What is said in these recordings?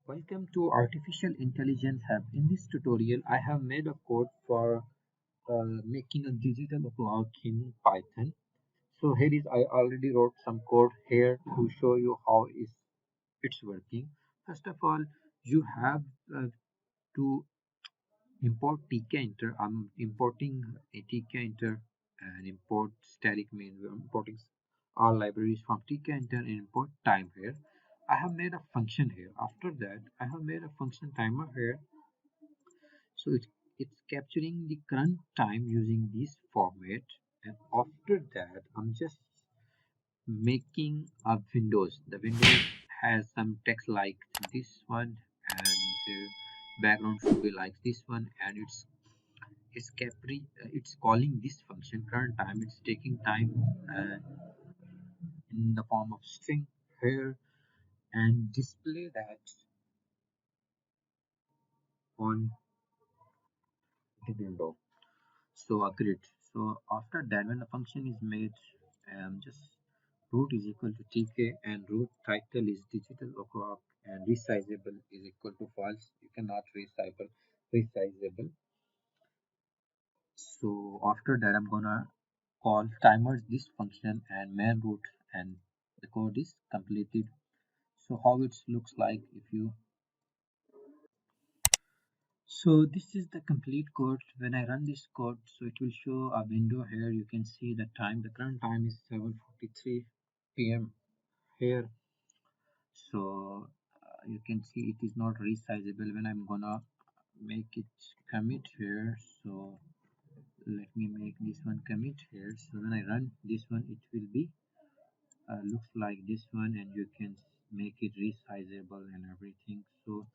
Welcome to Artificial Intelligence Hub. In this tutorial, I have made a code for making a digital clock in Python. So here is I already wrote some code here to show you how is it's working. First of all, you have to import Tkinter. I'm importing a Tkinter and import static main. We're importing all libraries from Tkinter and import time here. I have made a function here. After that, I have made a function timer here. So it's capturing the current time using this format. And after that, I'm just making a windows. The windows has some text like this one, and background should be like this one, and it's calling this function current time. It's taking time uh, in the form of string here and display that on the window. So agreed. So after that, when the function is made, just root is equal to tk and root title is digital clock and resizable is equal to false. You cannot resizable. So after that, I'm gonna call timers this function and main root, and the code is completed. So how it looks like if you so this is the complete code. When I run this code, so it will show a window here. You can see the time. The current time is 7:43 p.m. here. So you can see it is not resizable. When I'm gonna make it commit here, so let me make this one commit here. So when I run this one, it will be looks like this one, and you can make it resizable and everything. So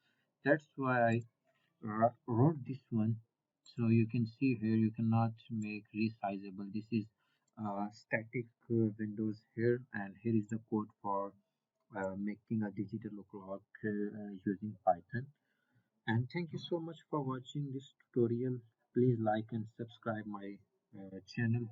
that's why I wrote this one. So you can see here you cannot make resizable. This is static windows here, and here is the code for making a digital clock using Python. And thank you so much for watching this tutorial. Please like and subscribe my channel.